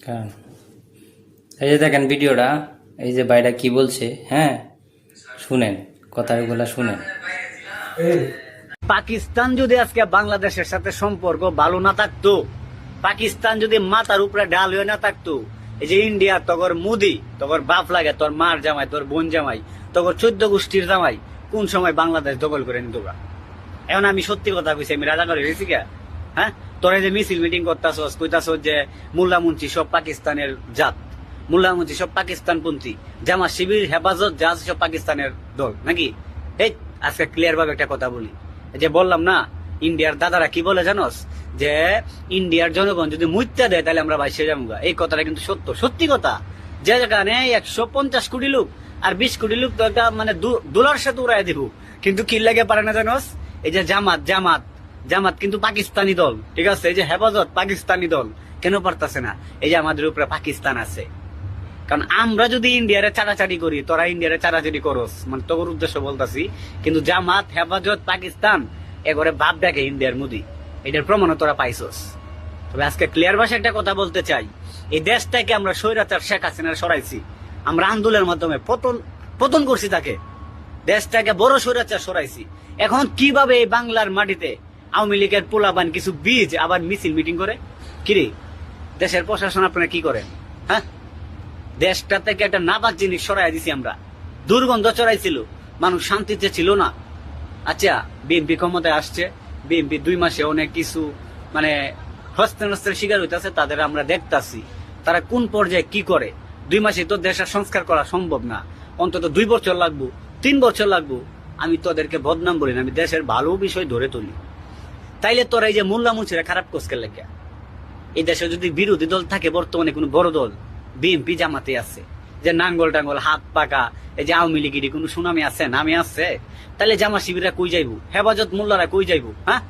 কারণ এই যে দেখেন ভিডিওটা, এই যে ভাইটা কি বলছে, হ্যাঁ শুনেন, কথাগুলা শুনেন। পাকিস্তান যদি আজকে বাংলাদেশের সাথে সম্পর্ক ভালো না থাকতো, পাকিস্তান যদি মাথার উপরে ডাল হয়ে না থাকতো, এই যে ইন্ডিয়া তগর মোদি, তগর বাপ লাগে, তোর মার জামাই, তোর বোন জামাই, তগর 14 গোষ্ঠীর জামাই কোন সময় বাংলাদেশ দখল করে নিত? এখন আমি সত্যি কথা কইছি, আমি রাজা করে গেছি কে? হ্যাঁ, তোরা যে মিছিল মিটিং করতাছস, কইতাছস যে মোল্লা মুন্সি সব পাকিস্তানের জাত, মোল্লা মুন্সি সব পাকিস্তানপন্থী, জামা শিবির হেফাজত যা আছে সব পাকিস্তানের দল নাকি? এই আজকে ক্লিয়ার ভাবে একটা কথা বলি, যে বললাম না, ইন্ডিয়ার দাদারা কি বলে জানোস, যে ইন্ডিয়ার জনগণ যদি মুইত্যা দেয় তাহলে আমরা বাইসে যাবো। এই কথাটা কিন্তু সত্য, সত্যি কথা। যে যেখানে 150 কোটি লোক আর 20 কোটি লোক তো একটা মানে দোলার সাথে উড়াই দিব, কিন্তু কি লাগে পারে না জানোস? এই যে জামাত জামাত জামাত কিন্তু পাকিস্তানি দল, ঠিক আছে? এই যে হেফাজত পাকিস্তানি দল, কেন পারতাছে না? এই যে আমাদের উপরে পাকিস্তান আছে। কারণ আমরা যদি ইন্ডিয়ারে চাটাচাটি করি, তোরা ইন্ডিয়ারে চাটাচাটি করস, মানে তোর উদ্দেশ্য বলতাছি, কিন্তু জামাত হেফাজত পাকিস্তান এগরে বাপ দেখে ইন্ডিয়ার মোদি, এটার প্রমাণ তোরা পাইছস। তবে আজকে ক্লিয়ার ভাষায় একটা কথা বলতে চাই, এই দেশটাকে আমরা স্বৈরাচার শেখ হাসিনার সরাইছি, আমরা আন্দোলনের মাধ্যমে পতন করছি তাকে, দেশটাকে বড় স্বৈরাচার সরাইছি। এখন কিভাবে এই বাংলার মাটিতে আওয়ামী লীগের পোলাপান কিছু বীজ আবার মিছিল মিটিং করে? কিরে দেশের প্রশাসন আপনারা কি করেন? হ্যাঁ, দেশটা থেকে একটা নাপাক জিনিস সরাই দিছি আমরা, দুর্গন্ধ চড়াইছিল, মানুষ শান্তিতে ছিল না। আচ্ছা, বিএনপি ক্ষমতায় আসছে, বিএনপি 2 মাসে অনেক কিছু মানে হস্তের শিকার হইতেছে, তাদের আমরা দেখতাছি তারা কোন পর্যায়ে কি করে। 2 মাসে তো দেশের সংস্কার করা সম্ভব না, অন্তত 2 বছর লাগবো, 3 বছর লাগবো। আমি তোদেরকে বদনাম বলি না, আমি দেশের ভালো বিষয় ধরে তুলি। তাইলে তোরা এই যে মোল্লা মুন্সিরা খারাপ কোসকে লেগে, এই দেশে যদি বিরোধী দল থাকে বর্তমানে কোনো বড় দল, বিএনপি জামাতে আছে, যে নাঙ্গল টাঙ্গল হাত পাকা, এই যে আওয়ামী লীগের কোনো সুনামি আছে, নামে আছে, তাহলে জামা শিবিরা কই যাইবো? হেফাজত মোল্লারা কই যাইবো? হ্যাঁ,